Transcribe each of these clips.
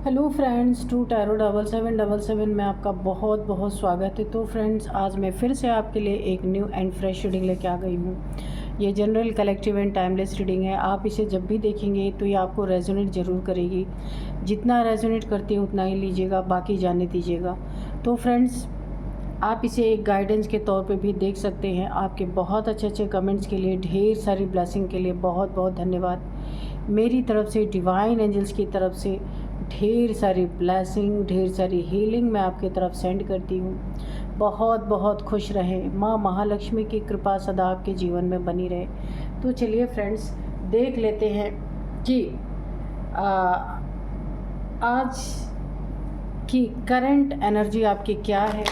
Hello friends, to tarot 7777 में आपका बहुत बहुत स्वागत है। तो फ्रेंड्स, आज मैं फिर से आपके लिए एक न्यू एंड फ्रेश रीडिंग लेके आ गई हूँ। ये general, collective and timeless reading है। आप इसे जब भी देखेंगे तो ये आपको रेजोनेट ज़रूर करेगी। जितना रेजोनेट करती है उतना ही लीजिएगा, बाकी जाने दीजिएगा। तो फ्रेंड्स, आप इसे एक गाइडेंस के तौर पे भी देख सकते हैं। आपके बहुत अच्छे अच्छे कमेंट्स के लिए, ढेर सारी ब्लेसिंग के लिए बहुत बहुत धन्यवाद। मेरी तरफ से, डिवाइन एंजल्स की तरफ से ढेर सारी ब्लेसिंग, ढेर सारी हीलिंग मैं आपकी तरफ सेंड करती हूँ। बहुत बहुत खुश रहें। माँ महालक्ष्मी की कृपा सदा आपके जीवन में बनी रहे। तो चलिए फ्रेंड्स, देख लेते हैं कि आज की करंट एनर्जी आपकी क्या है।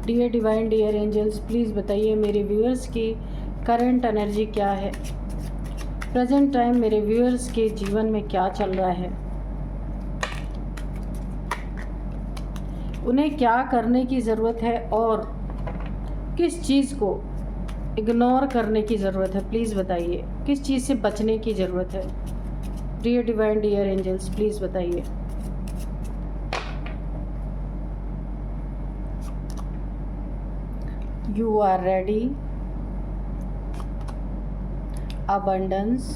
Dear divine, dear angels, please बताइए मेरे व्यूअर्स की करंट एनर्जी क्या है। प्रेजेंट टाइम मेरे व्यूअर्स के जीवन में क्या चल रहा है। उन्हें क्या करने की ज़रूरत है और किस चीज़ को इग्नोर करने की ज़रूरत है। प्लीज़ बताइए किस चीज़ से बचने की ज़रूरत है। Dear divine, dear angels, please बताइए। You are ready. Abundance,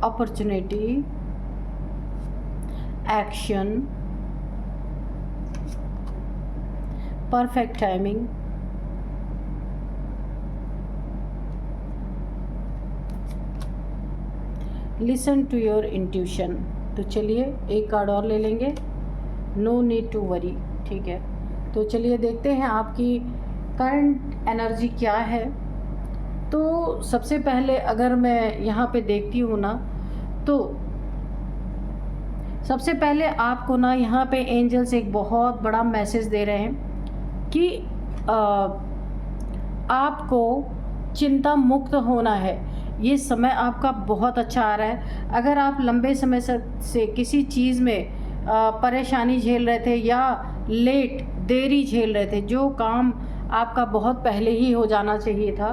opportunity, action, perfect timing, listen to your intuition। तो चलिए एक कार्ड और ले लेंगे। No need to worry. ठीक है, तो चलिए देखते हैं आपकी करंट एनर्जी क्या है। तो सबसे पहले अगर मैं यहाँ पे देखती हूँ ना, तो सबसे पहले आपको ना यहाँ पे एंजल्स एक बहुत बड़ा मैसेज दे रहे हैं कि आपको चिंता मुक्त होना है। ये समय आपका बहुत अच्छा आ रहा है। अगर आप लंबे समय से किसी चीज़ में परेशानी झेल रहे थे या देरी झेल रहे थे, जो काम आपका बहुत पहले ही हो जाना चाहिए था,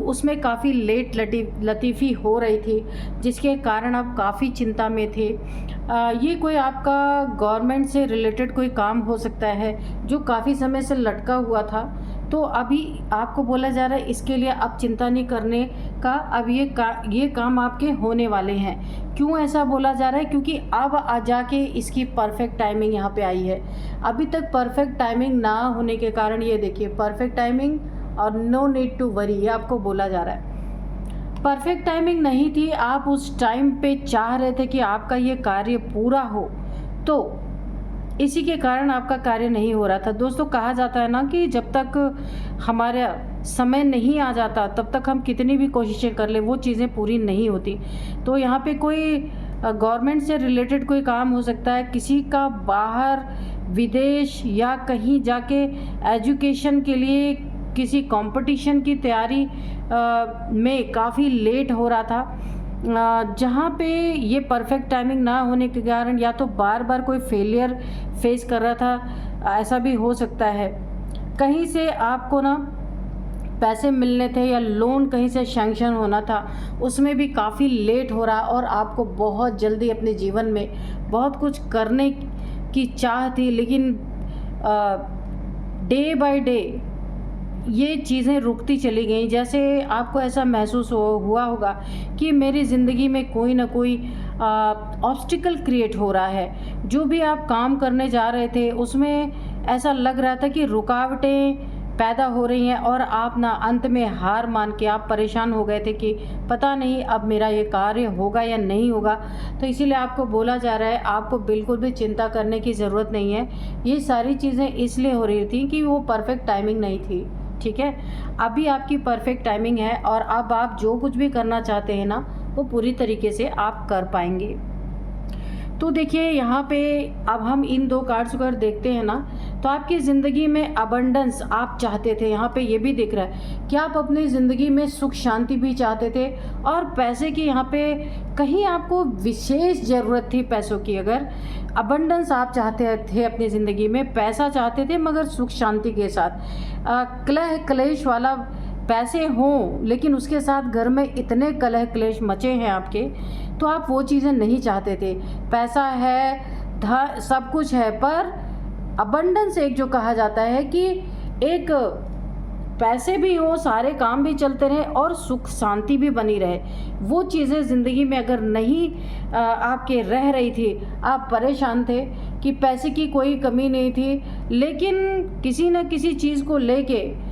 उसमें काफ़ी लतीफ़ी हो रही थी, जिसके कारण आप काफ़ी चिंता में थे। ये कोई आपका गवर्नमेंट से रिलेटेड कोई काम हो सकता है जो काफ़ी समय से लटका हुआ था। तो अभी आपको बोला जा रहा है इसके लिए अब चिंता नहीं करने का। अब ये काम आपके होने वाले हैं। क्यों ऐसा बोला जा रहा है? क्योंकि अब जाके इसकी परफेक्ट टाइमिंग यहाँ पे आई है। अभी तक परफेक्ट टाइमिंग ना होने के कारण ये देखिए, परफेक्ट टाइमिंग और नो नीड टू वरी, ये आपको बोला जा रहा है। परफेक्ट टाइमिंग नहीं थी। आप उस टाइम पे चाह रहे थे कि आपका ये कार्य पूरा हो, तो इसी के कारण आपका कार्य नहीं हो रहा था। दोस्तों, कहा जाता है ना कि जब तक हमारा समय नहीं आ जाता तब तक हम कितनी भी कोशिशें कर ले, वो चीज़ें पूरी नहीं होती। तो यहाँ पे कोई गवर्नमेंट से रिलेटेड कोई काम हो सकता है, किसी का बाहर विदेश या कहीं जाके एजुकेशन के लिए किसी कंपटीशन की तैयारी में काफ़ी लेट हो रहा था, जहाँ पे ये परफेक्ट टाइमिंग ना होने के कारण या तो बार बार कोई फेलियर फेस कर रहा था, ऐसा भी हो सकता है। कहीं से आपको ना पैसे मिलने थे या लोन कहीं से सैंक्शन होना था, उसमें भी काफ़ी लेट हो रहा, और आपको बहुत जल्दी अपने जीवन में बहुत कुछ करने की चाह थी, लेकिन डे बाय डे ये चीज़ें रुकती चली गई। जैसे आपको ऐसा महसूस हुआ होगा कि मेरी ज़िंदगी में कोई ना कोई ऑब्स्टिकल क्रिएट हो रहा है। जो भी आप काम करने जा रहे थे उसमें ऐसा लग रहा था कि रुकावटें पैदा हो रही हैं, और आप ना अंत में हार मान के आप परेशान हो गए थे कि पता नहीं अब मेरा ये कार्य होगा या नहीं होगा। तो इसीलिए आपको बोला जा रहा है आपको बिल्कुल भी चिंता करने की ज़रूरत नहीं है। ये सारी चीज़ें इसलिए हो रही थी कि वो परफेक्ट टाइमिंग नहीं थी। ठीक है, अभी आपकी परफेक्ट टाइमिंग है, और अब आप जो कुछ भी करना चाहते हैं ना, वो पूरी तरीके से आप कर पाएंगे। तो देखिए यहाँ पे अब हम इन 2 कार्ड्स को अगर देखते हैं ना, तो आपकी ज़िंदगी में अबंडेंस आप चाहते थे, यहाँ पे ये भी दिख रहा है कि आप अपनी ज़िंदगी में सुख शांति भी चाहते थे, और पैसे की यहाँ पे कहीं आपको विशेष ज़रूरत थी पैसों की। अगर अबंडेंस आप चाहते थे अपनी ज़िंदगी में, पैसा चाहते थे मगर सुख शांति के साथ, कलह क्लेश वाला पैसे हों लेकिन उसके साथ घर में इतने कलह क्लेश मचे हैं आपके, तो आप वो चीज़ें नहीं चाहते थे। पैसा है, सब कुछ है, पर अबंडेंस एक जो कहा जाता है कि एक पैसे भी हो, सारे काम भी चलते रहे और सुख शांति भी बनी रहे, वो चीज़ें ज़िंदगी में अगर नहीं आपके रह रही थी, आप परेशान थे कि पैसे की कोई कमी नहीं थी, लेकिन किसी न किसी चीज़ को लेके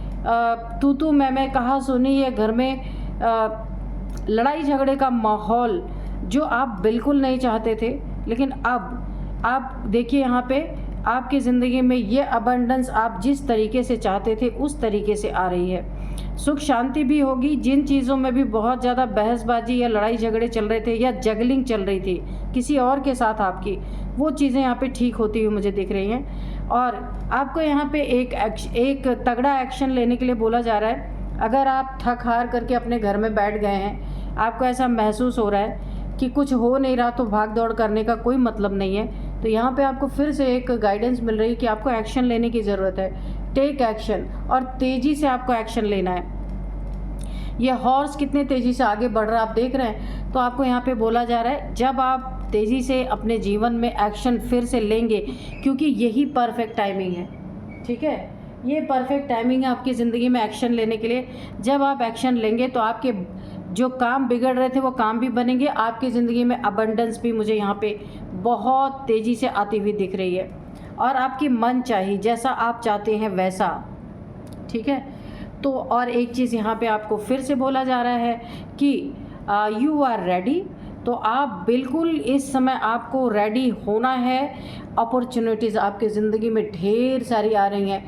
तू मैं कहा सुनी, ये घर में लड़ाई झगड़े का माहौल जो आप बिल्कुल नहीं चाहते थे, लेकिन अब आप देखिए यहाँ पे आपकी ज़िंदगी में ये अबंडेंस आप जिस तरीके से चाहते थे उस तरीके से आ रही है। सुख शांति भी होगी। जिन चीज़ों में भी बहुत ज़्यादा बहसबाजी या लड़ाई झगड़े चल रहे थे या जगलिंग चल रही थी किसी और के साथ आपकी, वो चीज़ें यहाँ पे ठीक होती हुई मुझे दिख रही हैं। और आपको यहाँ पे एक तगड़ा एक्शन लेने के लिए बोला जा रहा है। अगर आप थक हार करके अपने घर में बैठ गए हैं, आपको ऐसा महसूस हो रहा है कि कुछ हो नहीं रहा, तो भाग दौड़ करने का कोई मतलब नहीं है, तो यहाँ पे आपको फिर से एक गाइडेंस मिल रही है कि आपको एक्शन लेने की ज़रूरत है। टेक एक्शन, और तेज़ी से आपको एक्शन लेना है। ये हॉर्स कितने तेज़ी से आगे बढ़ रहा है आप देख रहे हैं, तो आपको यहाँ पे बोला जा रहा है जब आप तेज़ी से अपने जीवन में एक्शन फिर से लेंगे, क्योंकि यही परफेक्ट टाइमिंग है, ठीक है, ये परफेक्ट टाइमिंग है आपकी ज़िंदगी में एक्शन लेने के लिए। जब आप एक्शन लेंगे तो आपके जो काम बिगड़ रहे थे वो काम भी बनेंगे, आपकी ज़िंदगी में अबंडेंस भी मुझे यहाँ पे बहुत तेज़ी से आती हुई दिख रही है, और आपकी मन चाहिए जैसा आप चाहते हैं वैसा, ठीक है। तो और एक चीज़ यहाँ पे आपको फिर से बोला जा रहा है कि यू आर रेडी, तो आप बिल्कुल इस समय आपको रेडी होना है। अपॉर्चुनिटीज़ आपकी ज़िंदगी में ढेर सारी आ रही हैं,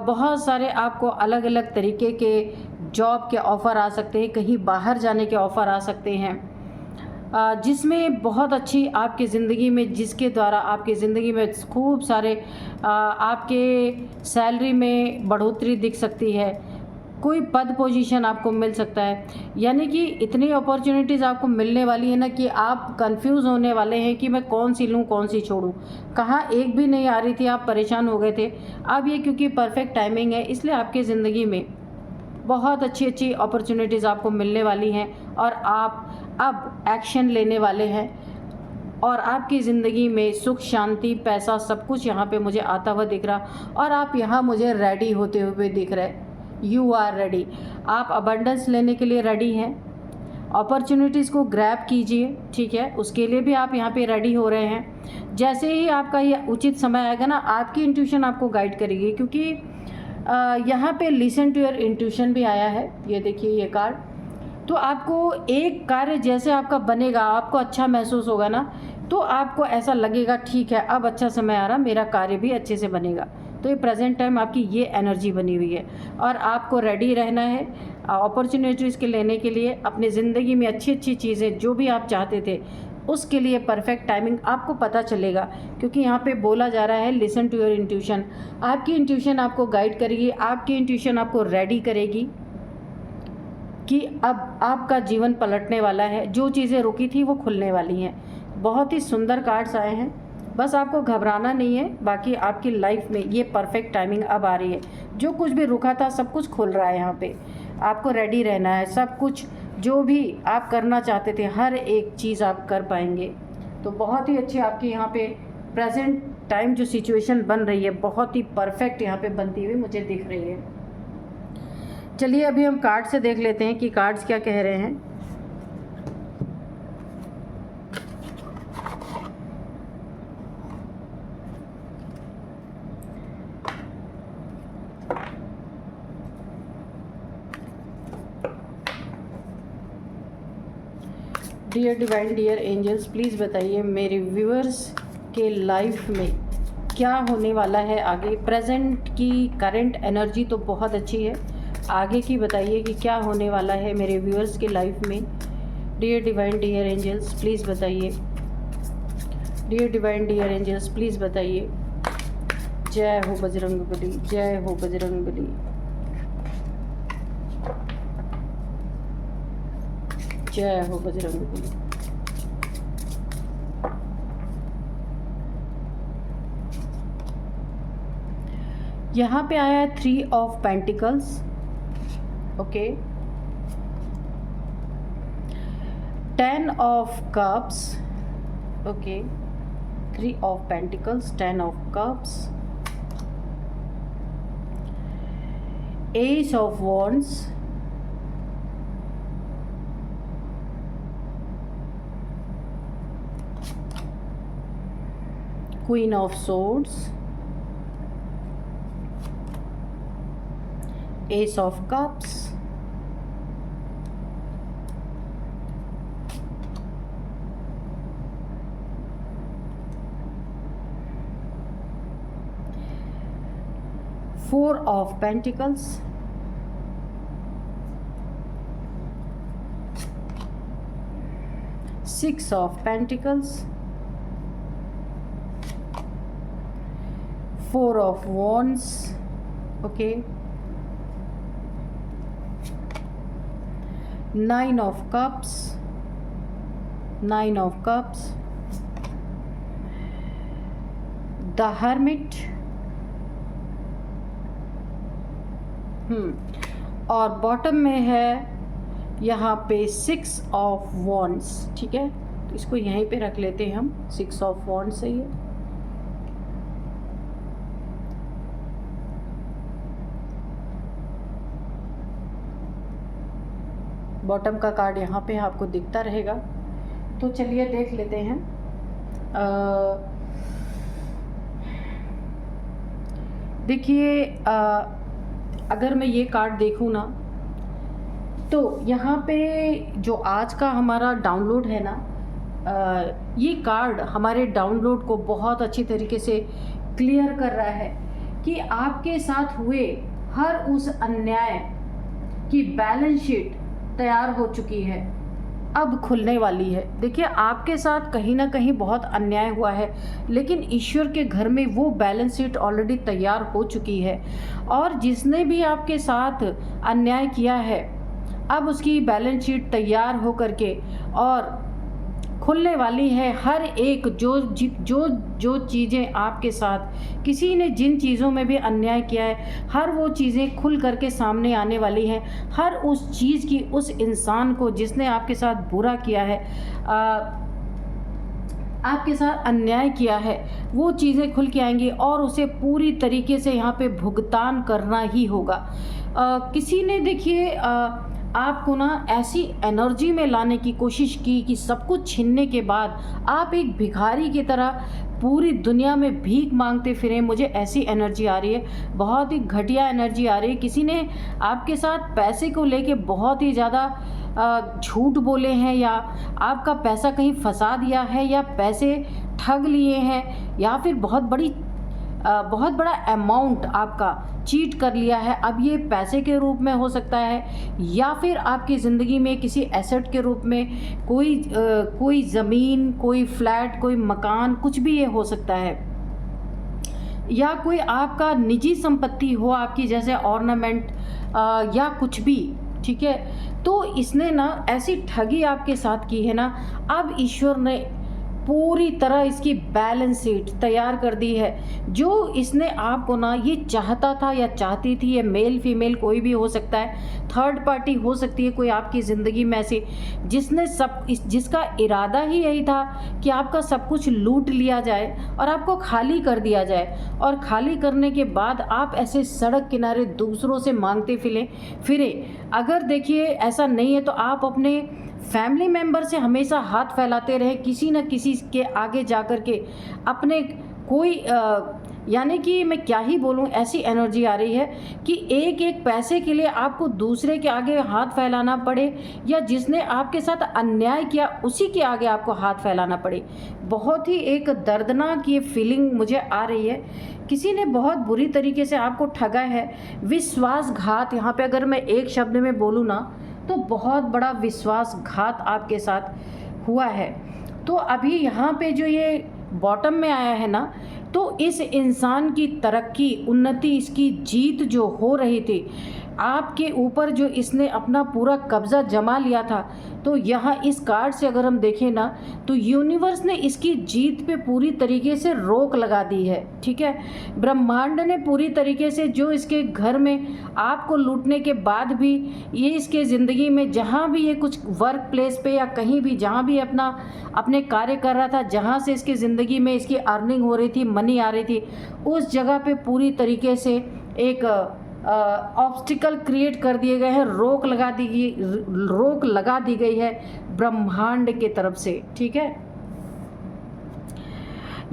बहुत सारे आपको अलग अलग तरीके के जॉब के ऑफ़र आ सकते हैं, कहीं बाहर जाने के ऑफ़र आ सकते हैं, जिसमें बहुत अच्छी आपकी ज़िंदगी में, जिसके द्वारा आपकी ज़िंदगी में खूब सारे आपके सैलरी में बढ़ोतरी दिख सकती है, कोई पद पोजीशन आपको मिल सकता है। यानी कि इतनी अपॉर्चुनिटीज़ आपको मिलने वाली है ना कि आप कंफ्यूज होने वाले हैं कि मैं कौन सी लूँ कौन सी छोड़ूँ, कहाँ एक भी नहीं आ रही थी, आप परेशान हो गए थे। अब ये क्योंकि परफेक्ट टाइमिंग है, इसलिए आपकी ज़िंदगी में बहुत अच्छी अच्छी अपॉर्चुनिटीज़ आपको मिलने वाली हैं, और आप अब एक्शन लेने वाले हैं, और आपकी ज़िंदगी में सुख शांति पैसा सब कुछ यहाँ पे मुझे आता हुआ दिख रहा, और आप यहाँ मुझे रेडी होते हुए दिख रहे। यू आर रेडी, आप अबंडेंस लेने के लिए रेडी हैं। अपॉर्चुनिटीज़ को ग्रैब कीजिए, ठीक है, उसके लिए भी आप यहाँ पे रेडी हो रहे हैं। जैसे ही आपका ये उचित समय आएगा ना, आपकी इंट्यूशन आपको गाइड करेगी, क्योंकि यहाँ पे लिसन टू योर इंट्यूशन भी आया है। ये देखिए ये कार्ड, तो आपको एक कार्य जैसे आपका बनेगा, आपको अच्छा महसूस होगा ना, तो आपको ऐसा लगेगा ठीक है अब अच्छा समय आ रहा, मेरा कार्य भी अच्छे से बनेगा। तो ये प्रेजेंट टाइम आपकी ये एनर्जी बनी हुई है, और आपको रेडी रहना है अपॉर्चुनिटीज़ के लेने के लिए। अपनी ज़िंदगी में अच्छी अच्छी चीज़ें जो भी आप चाहते थे उसके लिए परफेक्ट टाइमिंग आपको पता चलेगा, क्योंकि यहाँ पे बोला जा रहा है लिसन टू योर इंट्यूशन। आपकी इंट्यूशन आपको गाइड करेगी, आपकी इंट्यूशन आपको रेडी करेगी कि अब आपका जीवन पलटने वाला है, जो चीज़ें रुकी थी वो खुलने वाली हैं। बहुत ही सुंदर कार्ड्स आए हैं, बस आपको घबराना नहीं है। बाकी आपकी लाइफ में ये परफेक्ट टाइमिंग अब आ रही है, जो कुछ भी रुका था सब कुछ खुल रहा है। यहाँ पे आपको रेडी रहना है, सब कुछ जो भी आप करना चाहते थे हर एक चीज़ आप कर पाएंगे। तो बहुत ही अच्छी आपकी यहाँ पे प्रेजेंट टाइम जो सिचुएशन बन रही है बहुत ही परफेक्ट यहाँ पे बनती हुई मुझे दिख रही है। चलिए अभी हम कार्ड से देख लेते हैं कि कार्ड्स क्या कह रहे हैं। Dear divine, dear angels, please बताइए मेरे व्यूअर्स के लाइफ में क्या होने वाला है आगे। प्रेजेंट की करंट एनर्जी तो बहुत अच्छी है, आगे की बताइए कि क्या होने वाला है मेरे व्यूअर्स के लाइफ में। Dear divine, dear angels, please बताइए dear divine dear angels, please बताइए। जय हो बजरंगबली, जय हो बजरंगबली। जय हो बजरंगबली। यहाँ पे आया है 3 of pentacles, okay, 10 of cups, okay, 3 of pentacles, 10 of cups, S of wands, queen of swords, S of cups, four of pentacles, six of pentacles, four of wands, okay, 9 of cups, 9 of cups, the hermit, और bottom में है यहाँ पे 6 of wands, ठीक है, तो इसको यहीं पे रख लेते हैं हम, 6 of wands है ये। बॉटम का कार्ड यहाँ पे आपको दिखता रहेगा, तो चलिए देख लेते हैं। देखिए, अगर मैं ये कार्ड देखूँ ना, तो यहाँ पे जो आज का हमारा डाउनलोड है ना, ये कार्ड हमारे डाउनलोड को बहुत अच्छी तरीके से क्लियर कर रहा है कि आपके साथ हुए हर उस अन्याय की बैलेंस शीट तैयार हो चुकी है, अब खुलने वाली है। देखिए, आपके साथ कहीं ना कहीं बहुत अन्याय हुआ है, लेकिन ईश्वर के घर में वो बैलेंस शीट ऑलरेडी तैयार हो चुकी है, और जिसने भी आपके साथ अन्याय किया है, अब उसकी बैलेंस शीट तैयार हो करके और खुलने वाली है। हर एक जो चीज़ें आपके साथ किसी ने जिन चीज़ों में भी अन्याय किया है, हर वो चीज़ें खुल करके सामने आने वाली हैं। हर उस चीज़ की, उस इंसान को जिसने आपके साथ बुरा किया है, आपके साथ अन्याय किया है, वो चीज़ें खुल के आएंगी और उसे पूरी तरीके से यहाँ पे भुगतान करना ही होगा। किसी ने, देखिए, आपको ना ऐसी एनर्जी में लाने की कोशिश की कि सब कुछ छीनने के बाद आप एक भिखारी की तरह पूरी दुनिया में भीख मांगते फिरें। मुझे ऐसी एनर्जी आ रही है, बहुत ही घटिया एनर्जी आ रही है। किसी ने आपके साथ पैसे को लेके बहुत ही ज़्यादा झूठ बोले हैं, या आपका पैसा कहीं फंसा दिया है, या पैसे ठग लिए हैं, या फिर बहुत बड़ा अमाउंट आपका चीट कर लिया है। अब ये पैसे के रूप में हो सकता है, या फिर आपकी ज़िंदगी में किसी एसेट के रूप में कोई ज़मीन, कोई फ्लैट, कोई मकान, कुछ भी ये हो सकता है, या कोई आपका निजी संपत्ति हो आपकी, जैसे ऑर्नामेंट या कुछ भी, ठीक है। तो इसने ना ऐसी ठगी आपके साथ की है ना, अब ईश्वर ने पूरी तरह इसकी बैलेंस शीट तैयार कर दी है। जो इसने आपको ना ये चाहता था या चाहती थी, ये मेल फीमेल कोई भी हो सकता है, थर्ड पार्टी हो सकती है कोई आपकी ज़िंदगी में ऐसी, जिसका इरादा ही यही था कि आपका सब कुछ लूट लिया जाए और आपको खाली कर दिया जाए, और खाली करने के बाद आप ऐसे सड़क किनारे दूसरों से मांगते फिरे। अगर देखिए ऐसा नहीं है तो आप अपने फैमिली मेंबर से हमेशा हाथ फैलाते रहे, किसी न किसी के आगे जाकर के अपने कोई यानी कि मैं क्या ही बोलूं, ऐसी एनर्जी आ रही है कि एक एक पैसे के लिए आपको दूसरे के आगे हाथ फैलाना पड़े, या जिसने आपके साथ अन्याय किया उसी के आगे आपको हाथ फैलाना पड़े। बहुत ही एक दर्दनाक ये फीलिंग मुझे आ रही है। किसी ने बहुत बुरी तरीके से आपको ठगा है, विश्वासघात। यहाँ पे अगर मैं एक शब्द में बोलूँ ना, तो बहुत बड़ा विश्वासघात आपके साथ हुआ है। तो अभी यहाँ पे जो ये बॉटम में आया है ना, तो इस इंसान की तरक्की, उन्नति, इसकी जीत जो हो रही थी, आपके ऊपर जो इसने अपना पूरा कब्ज़ा जमा लिया था, तो यहाँ इस कार्ड से अगर हम देखें ना, तो यूनिवर्स ने इसकी जीत पे पूरी तरीके से रोक लगा दी है। ठीक है, ब्रह्मांड ने पूरी तरीके से जो इसके घर में आपको लूटने के बाद भी ये इसके ज़िंदगी में जहाँ भी ये कुछ वर्क प्लेस पे या कहीं भी जहाँ भी अपने कार्य कर रहा था, जहाँ से इसकी ज़िंदगी में इसकी अर्निंग हो रही थी, मनी आ रही थी, उस जगह पे पूरी तरीके से एक ऑब्स्टिकल क्रिएट कर दिए गए हैं, रोक लगा दी गई है ब्रह्मांड के तरफ से। ठीक है,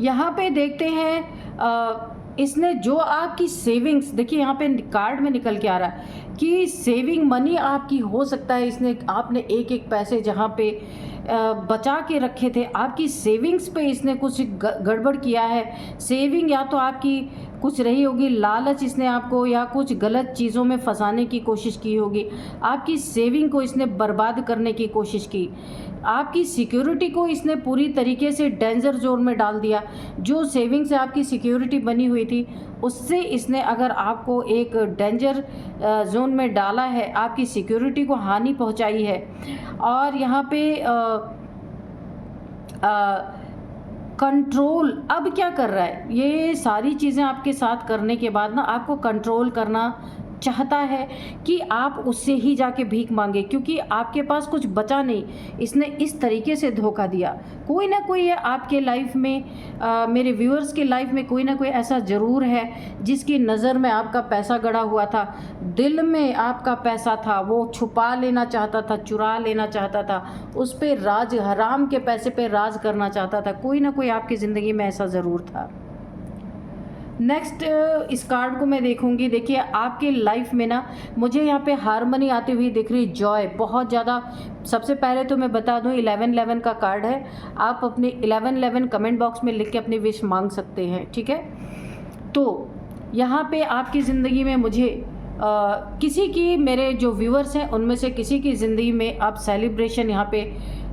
यहाँ पे देखते हैं इसने जो आपकी सेविंग्स, देखिए यहाँ पे कार्ड में निकल के आ रहा है कि सेविंग मनी आपकी हो सकता है, आपने एक एक पैसे जहाँ पे बचा के रखे थे, आपकी सेविंग्स पे इसने कुछ गड़बड़ किया है। सेविंग या तो आपकी कुछ रही होगी, लालच इसने आपको या कुछ गलत चीज़ों में फंसाने की कोशिश की होगी, आपकी सेविंग को इसने बर्बाद करने की कोशिश की, आपकी सिक्योरिटी को इसने पूरी तरीके से डेंजर जोन में डाल दिया। जो सेविंग से आपकी सिक्योरिटी बनी हुई थी, उससे इसने अगर आपको एक डेंजर जोन में डाला है, आपकी सिक्योरिटी को हानि पहुंचाई है। और यहाँ पे कंट्रोल अब क्या कर रहा है, ये सारी चीज़ें आपके साथ करने के बाद ना आपको कंट्रोल करना चाहता है कि आप उससे ही जाके भीख मांगे, क्योंकि आपके पास कुछ बचा नहीं। इसने इस तरीके से धोखा दिया। कोई ना कोई है आपके लाइफ में, मेरे व्यूअर्स के लाइफ में कोई ना कोई ऐसा ज़रूर है जिसकी नज़र में आपका पैसा गड़ा हुआ था, दिल में आपका पैसा था, वो छुपा लेना चाहता था, चुरा लेना चाहता था, उस पर राज, हराम के पैसे पे राज करना चाहता था। कोई ना कोई आपकी ज़िंदगी में ऐसा ज़रूर था। नेक्स्ट इस कार्ड को मैं देखूंगी। देखिए आपके लाइफ में ना मुझे यहाँ पे हारमनी आती हुई दिख रही, जॉय बहुत ज़्यादा। सबसे पहले तो मैं बता दूँ 1111 का कार्ड है, आप अपने 1111 कमेंट बॉक्स में लिख के अपनी विश मांग सकते हैं। ठीक है, तो यहाँ पे आपकी ज़िंदगी में मुझे किसी की, मेरे जो व्यूअर्स हैं उनमें से किसी की ज़िंदगी में अब सेलिब्रेशन यहाँ पे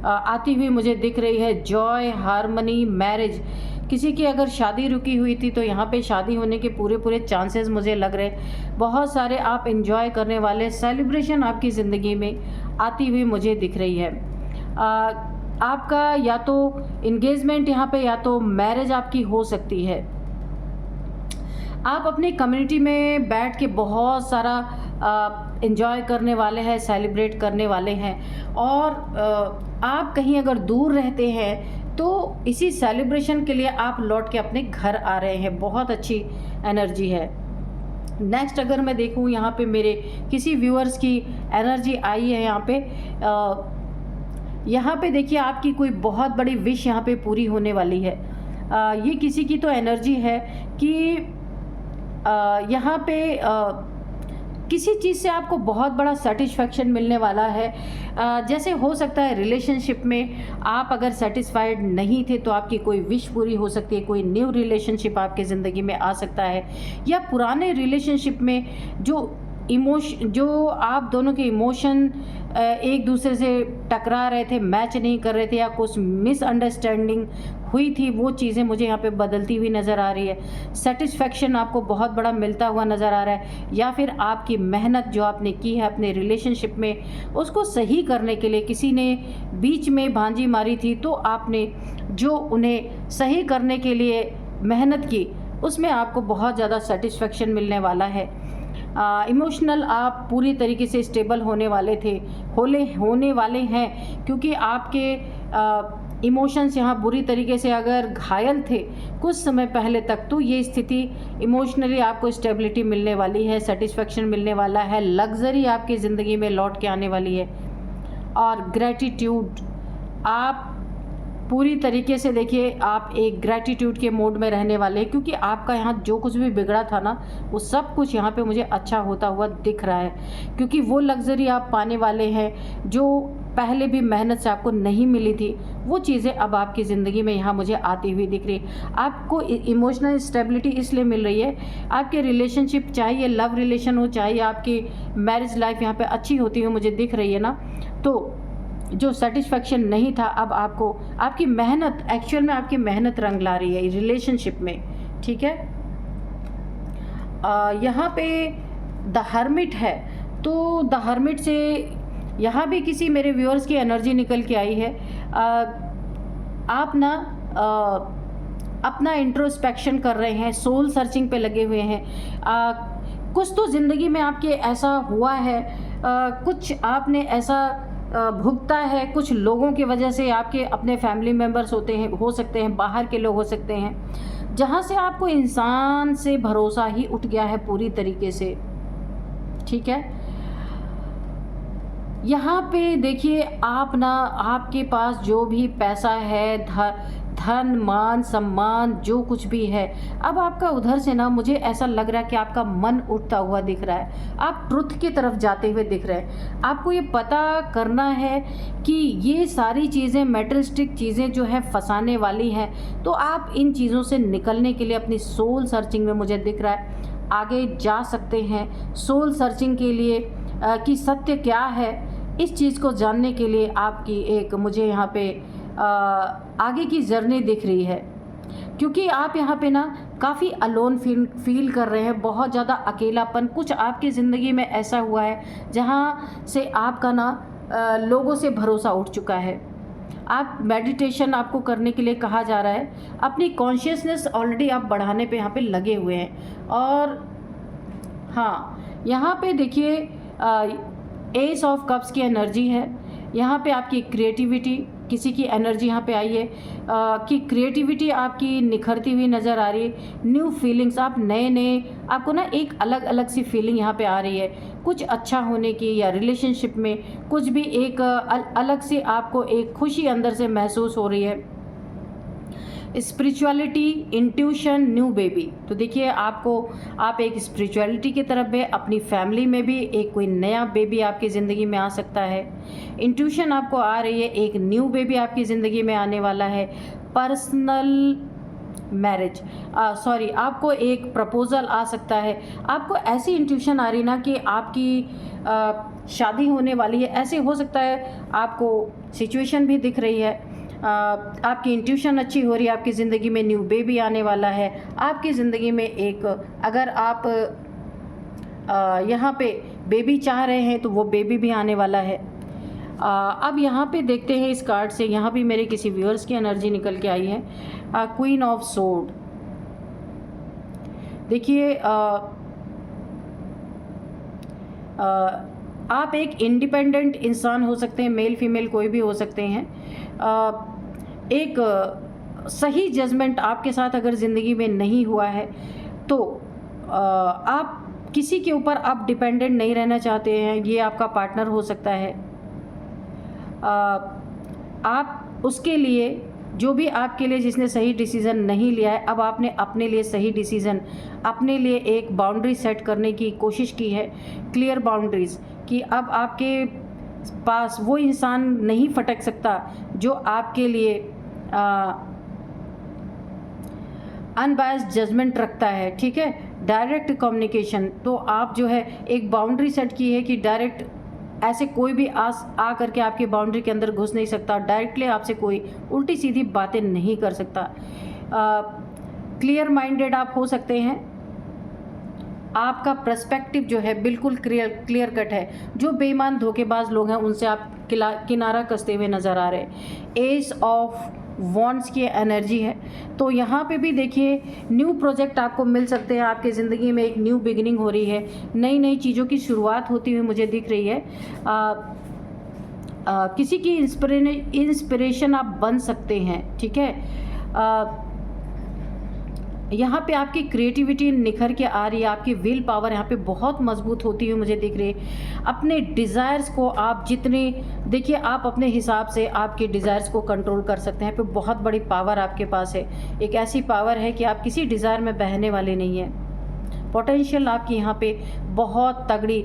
आती हुई मुझे दिख रही है। जॉय, हारमनी, मैरिज, किसी की अगर शादी रुकी हुई थी तो यहाँ पे शादी होने के पूरे चांसेस मुझे लग रहे। बहुत सारे आप एंजॉय करने वाले, सेलिब्रेशन आपकी ज़िंदगी में आती हुई मुझे दिख रही है। आपका या तो इंगेजमेंट यहाँ पे या तो मैरिज आपकी हो सकती है। आप अपनी कम्युनिटी में बैठ के बहुत सारा एंजॉय करने वाले हैं, सेलिब्रेट करने वाले हैं। और आप कहीं अगर दूर रहते हैं तो इसी सेलिब्रेशन के लिए आप लौट के अपने घर आ रहे हैं। बहुत अच्छी एनर्जी है। नेक्स्ट अगर मैं देखूं यहाँ पे मेरे किसी व्यूअर्स की एनर्जी आई है यहाँ पे देखिए आपकी कोई बहुत बड़ी विश यहाँ पे पूरी होने वाली है। ये किसी की तो एनर्जी है कि यहाँ पे किसी चीज़ से आपको बहुत बड़ा सेटिस्फैक्शन मिलने वाला है। जैसे हो सकता है रिलेशनशिप में आप अगर सेटिस्फाइड नहीं थे तो आपकी कोई विश पूरी हो सकती है, कोई न्यू रिलेशनशिप आपके ज़िंदगी में आ सकता है, या पुराने रिलेशनशिप में जो आप दोनों के इमोशन एक दूसरे से टकरा रहे थे, मैच नहीं कर रहे थे, या कुछ मिसअंडरस्टैंडिंग हुई थी, वो चीज़ें मुझे यहाँ पे बदलती हुई नज़र आ रही है। सेटिस्फैक्शन आपको बहुत बड़ा मिलता हुआ नज़र आ रहा है, या फिर आपकी मेहनत जो आपने की है अपने रिलेशनशिप में उसको सही करने के लिए किसी ने बीच में भांजी मारी थी, तो आपने जो उन्हें सही करने के लिए मेहनत की उसमें आपको बहुत ज़्यादा सेटिस्फैक्शन मिलने वाला है। इमोशनल आप पूरी तरीके से स्टेबल होने वाले हैं, क्योंकि आपके इमोशंस यहाँ बुरी तरीके से अगर घायल थे कुछ समय पहले तक, तो ये स्थिति इमोशनली आपको स्टेबिलिटी मिलने वाली है, सेटिस्फैक्शन मिलने वाला है, लग्जरी आपकी ज़िंदगी में लौट के आने वाली है। और ग्रैटिट्यूड, आप पूरी तरीके से देखिए आप एक ग्रैटिट्यूड के मोड में रहने वाले हैं, क्योंकि आपका यहाँ जो कुछ भी बिगड़ा था ना वो सब कुछ यहाँ पे मुझे अच्छा होता हुआ दिख रहा है, क्योंकि वो लग्जरी आप पाने वाले हैं जो पहले भी मेहनत से आपको नहीं मिली थी, वो चीज़ें अब आपकी ज़िंदगी में यहाँ मुझे आती हुई दिख रही। आपको इमोशनल स्टेबिलिटी इसलिए मिल रही है, आपके रिलेशनशिप चाहे ये लव रिलेशन हो चाहे आपकी मैरिज लाइफ यहाँ पे अच्छी होती हुई मुझे दिख रही है ना, तो जो सेटिस्फैक्शन नहीं था, अब आपको आपकी मेहनत, एक्चुअल में आपकी मेहनत रंग ला रही है रिलेशनशिप में, ठीक है। यहाँ पे द हर्मिट है, तो द हर्मिट से यहाँ भी किसी मेरे व्यूअर्स की एनर्जी निकल के आई है। आप ना अपना इंट्रोस्पेक्शन कर रहे हैं, सोल सर्चिंग पे लगे हुए हैं। कुछ तो ज़िंदगी में आपके ऐसा हुआ है, कुछ आपने ऐसा भुगता है, कुछ लोगों की वजह से, आपके अपने फैमिली मेम्बर्स होते हैं, हो सकते हैं, बाहर के लोग हो सकते हैं, जहाँ से आपको इंसान से भरोसा ही उठ गया है पूरी तरीके से, ठीक है। यहाँ पे देखिए, आप ना, आपके पास जो भी पैसा है, धन, मान, सम्मान, जो कुछ भी है, अब आपका उधर से ना, मुझे ऐसा लग रहा है कि आपका मन उठता हुआ दिख रहा है, आप ट्रुथ की तरफ जाते हुए दिख रहे हैं। आपको ये पता करना है कि ये सारी चीज़ें, मेटेरियलिस्टिक चीज़ें जो है फंसाने वाली हैं, तो आप इन चीज़ों से निकलने के लिए अपनी सोल सर्चिंग में, मुझे दिख रहा है, आगे जा सकते हैं। सोल सर्चिंग के लिए कि सत्य क्या है, इस चीज़ को जानने के लिए आपकी एक, मुझे यहाँ पे आगे की जर्नी दिख रही है, क्योंकि आप यहाँ पे ना काफ़ी अलोन फील कर रहे हैं, बहुत ज़्यादा अकेलापन कुछ आपकी ज़िंदगी में ऐसा हुआ है जहाँ से आपका ना लोगों से भरोसा उठ चुका है। आप मेडिटेशन आपको करने के लिए कहा जा रहा है, अपनी कॉन्शियसनेस ऑलरेडी आप बढ़ाने पे यहाँ पे लगे हुए हैं। और हाँ, यहाँ पे देखिए एस ऑफ कप्स की एनर्जी है, यहाँ पे आपकी क्रिएटिविटी, किसी की एनर्जी यहाँ पे आई है कि क्रिएटिविटी आपकी निखरती हुई नज़र आ रही है। न्यू फीलिंग्स, आप नए आपको ना एक अलग अलग सी फीलिंग यहाँ पे आ रही है, कुछ अच्छा होने की, या रिलेशनशिप में कुछ भी एक अलग से आपको एक खुशी अंदर से महसूस हो रही है। स्पिरिचुअलिटी, इंट्यूशन, न्यू बेबी, तो देखिए आपको, आप एक स्पिरिचुअलिटी की तरफ है, अपनी फैमिली में भी एक कोई नया बेबी आपकी ज़िंदगी में आ सकता है। इंट्यूशन आपको आ रही है, एक न्यू बेबी आपकी ज़िंदगी में आने वाला है। पर्सनल मैरिज, सॉरी, आपको एक प्रपोज़ल आ सकता है। आपको ऐसी इंट्यूशन आ रही ना कि आपकी शादी होने वाली है, ऐसे हो सकता है, आपको सिचुएशन भी दिख रही है, आपकी इंट्यूशन अच्छी हो रही है, आपकी ज़िंदगी में न्यू बेबी आने वाला है, आपकी ज़िंदगी में एक, अगर आप यहाँ पे बेबी चाह रहे हैं तो वो बेबी भी आने वाला है। अब यहाँ पे देखते हैं इस कार्ड से, यहाँ भी मेरे किसी व्यूअर्स की एनर्जी निकल के आई है। क्वीन ऑफ सोर्ड, देखिए आप एक इंडिपेंडेंट इंसान हो सकते हैं, मेल फीमेल कोई भी हो सकते हैं। एक सही जजमेंट आपके साथ अगर ज़िंदगी में नहीं हुआ है तो आप किसी के ऊपर आप डिपेंडेंट नहीं रहना चाहते हैं, ये आपका पार्टनर हो सकता है। आप उसके लिए, जो भी आपके लिए जिसने सही डिसीज़न नहीं लिया है, अब आपने अपने लिए सही डिसीज़न, अपने लिए एक बाउंड्री सेट करने की कोशिश की है, क्लियर बाउंड्रीज़, कि अब आपके पास वो इंसान नहीं फटक सकता जो आपके लिए अनबायस्ड जजमेंट रखता है, ठीक है। डायरेक्ट कम्युनिकेशन, तो आप जो है एक बाउंड्री सेट की है कि डायरेक्ट ऐसे कोई भी आ करके आपकी बाउंड्री के अंदर घुस नहीं सकता, डायरेक्टली आपसे कोई उल्टी सीधी बातें नहीं कर सकता। क्लियर माइंडेड आप हो सकते हैं, आपका पर्सपेक्टिव जो है बिल्कुल क्लियर कट है। जो बेईमान धोखेबाज लोग हैं उनसे आप किनारा कसते हुए नज़र आ रहे हैं। एस ऑफ वॉन्ड्स की एनर्जी है, तो यहाँ पे भी देखिए न्यू प्रोजेक्ट आपको मिल सकते हैं, आपकी ज़िंदगी में एक न्यू बिगिनिंग हो रही है, नई नई चीज़ों की शुरुआत होती हुई मुझे दिख रही है। किसी की इंस्पिरेशन आप बन सकते हैं, ठीक है। यहाँ पे आपकी क्रिएटिविटी निखर के आ रही है, आपकी विल पावर यहाँ पे बहुत मजबूत होती हुई मुझे दिख रही है। अपने डिज़ायर्स को आप जितने, देखिए आप अपने हिसाब से आपके डिज़ायर्स को कंट्रोल कर सकते हैं, पे बहुत बड़ी पावर आपके पास है। एक ऐसी पावर है कि आप किसी डिज़ायर में बहने वाले नहीं हैं। पोटेंशियल आपकी यहाँ पे बहुत तगड़ी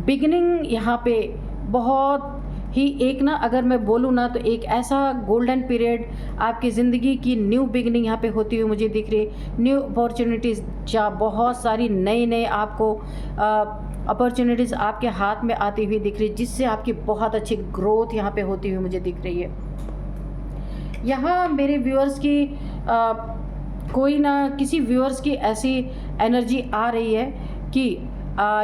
बिगिनिंग, यहाँ पे बहुत ही एक ना, अगर मैं बोलूँ ना, तो एक ऐसा गोल्डन पीरियड आपकी ज़िंदगी की न्यू बिगिनिंग यहाँ पे होती हुई मुझे दिख रही है। न्यू अपॉर्चुनिटीज़, जहाँ बहुत सारी नए आपको अपॉर्चुनिटीज़ आपके हाथ में आती हुई दिख रही है, जिससे आपकी बहुत अच्छी ग्रोथ यहाँ पे होती हुई मुझे दिख रही है। यहाँ मेरे व्यूअर्स की कोई ना किसी व्यूअर्स की ऐसी एनर्जी आ रही है कि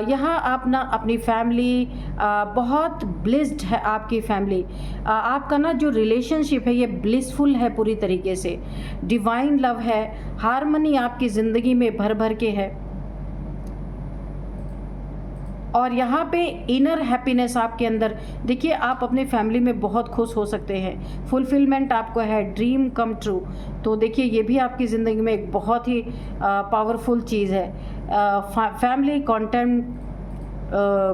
यहाँ आप ना अपनी फैमिली बहुत ब्लिस्ड है, आपकी फैमिली आपका ना जो रिलेशनशिप है ये ब्लिसफुल है पूरी तरीके से, डिवाइन लव है, हार्मनी आपकी ज़िंदगी में भर भर के है। और यहाँ पे इनर हैप्पीनेस आपके अंदर देखिए, आप अपने फैमिली में बहुत खुश हो सकते हैं, फुलफिलमेंट आपको है, ड्रीम कम ट्रू। तो देखिए ये भी आपकी ज़िंदगी में एक बहुत ही पावरफुल चीज़ है। फैमिली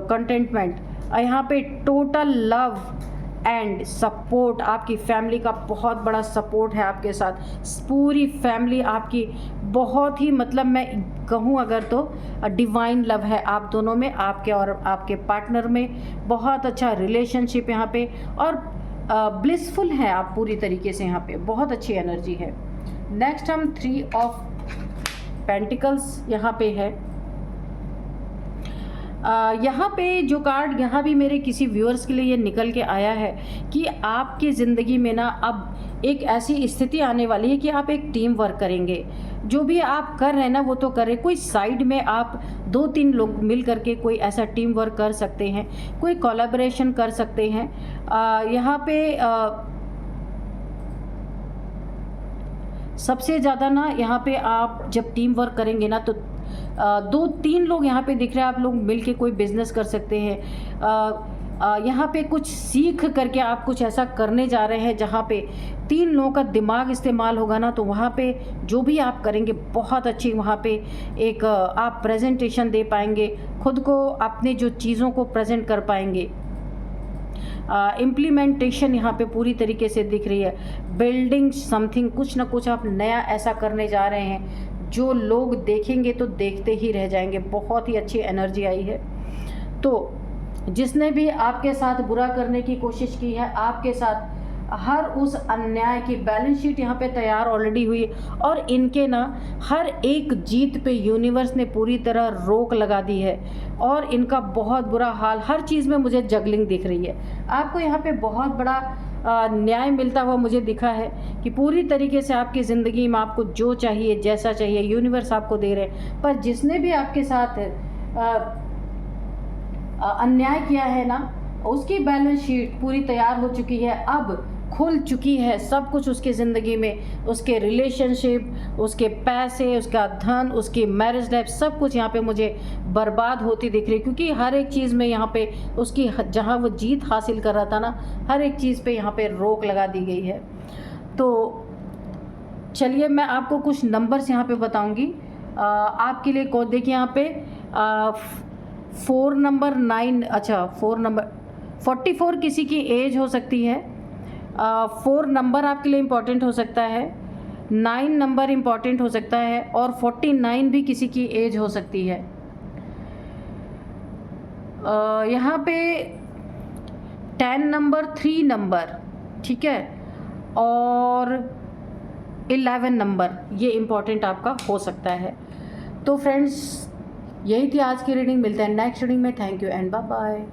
कंटेंटमेंट, यहाँ पे टोटल लव एंड सपोर्ट, आपकी फैमिली का बहुत बड़ा सपोर्ट है आपके साथ। पूरी फैमिली आपकी बहुत ही, मतलब मैं कहूँ अगर तो डिवाइन लव है आप दोनों में, आपके और आपके पार्टनर में बहुत अच्छा रिलेशनशिप यहाँ पे, और ब्लिसफुल हैं आप पूरी तरीके से, यहाँ पे बहुत अच्छी एनर्जी है। नेक्स्ट हम 3 ऑफ पेंटिकल्स यहाँ पे है। यहाँ पे जो कार्ड यहाँ भी मेरे किसी व्यूअर्स के लिए ये निकल के आया है कि आपकी ज़िंदगी में ना अब एक ऐसी स्थिति आने वाली है कि आप एक टीम वर्क करेंगे। जो भी आप कर रहे हैं ना वो तो करें, कोई साइड में आप 2-3 लोग मिल करके कोई ऐसा टीम वर्क कर सकते हैं, कोई कोलैबोरेशन कर सकते हैं। यहाँ पे सबसे ज़्यादा ना यहाँ पे आप जब टीम वर्क करेंगे ना तो 2-3 लोग यहाँ पे दिख रहे हैं, आप लोग मिलके कोई बिजनेस कर सकते हैं। यहाँ पे कुछ सीख करके आप कुछ ऐसा करने जा रहे हैं जहाँ पे 3 लोगों का दिमाग इस्तेमाल होगा ना, तो वहाँ पे जो भी आप करेंगे बहुत अच्छी वहाँ पे एक आप प्रेजेंटेशन दे पाएंगे, खुद को अपने जो चीज़ों को प्रेजेंट कर पाएंगे। इम्प्लीमेंटेशन यहाँ पे पूरी तरीके से दिख रही है, बिल्डिंग समथिंग, कुछ ना कुछ आप नया ऐसा करने जा रहे हैं जो लोग देखेंगे तो देखते ही रह जाएंगे। बहुत ही अच्छी एनर्जी आई है। तो जिसने भी आपके साथ बुरा करने की कोशिश की है, आपके साथ हर उस अन्याय की बैलेंस शीट यहाँ पे तैयार ऑलरेडी हुई, और इनके ना हर एक जीत पे यूनिवर्स ने पूरी तरह रोक लगा दी है, और इनका बहुत बुरा हाल, हर चीज़ में मुझे जगलिंग दिख रही है। आपको यहाँ पे बहुत बड़ा न्याय मिलता हुआ मुझे दिखा है कि पूरी तरीके से आपकी ज़िंदगी में आपको जो चाहिए, जैसा चाहिए, यूनिवर्स आपको दे रहे हैं। पर जिसने भी आपके साथ अन्याय किया है ना, उसकी बैलेंस शीट पूरी तैयार हो चुकी है, अब खुल चुकी है सब कुछ उसकी ज़िंदगी में, उसके रिलेशनशिप, उसके पैसे, उसका धन, उसकी मैरिज लाइफ, सब कुछ यहाँ पे मुझे बर्बाद होती दिख रही है। क्योंकि हर एक चीज़ में यहाँ पे उसकी, जहाँ वो जीत हासिल कर रहा था ना, हर एक चीज़ पे यहाँ पे रोक लगा दी गई है। तो चलिए मैं आपको कुछ नंबर्स यहाँ पे बताऊँगी आपके लिए। को देखिए यहाँ पे 4 नंबर 9, अच्छा 4 नंबर 44 किसी की एज हो सकती है। 4 नंबर आपके लिए इम्पॉर्टेंट हो सकता है, 9 नंबर इम्पॉर्टेंट हो सकता है, और 49 भी किसी की एज हो सकती है। यहाँ पे 10 नंबर, 3 नंबर, ठीक है, और 11 नंबर ये इम्पॉर्टेंट आपका हो सकता है। तो फ्रेंड्स यही थी आज की रीडिंग। मिलते हैं नेक्स्ट रीडिंग में। Thank you and bye bye.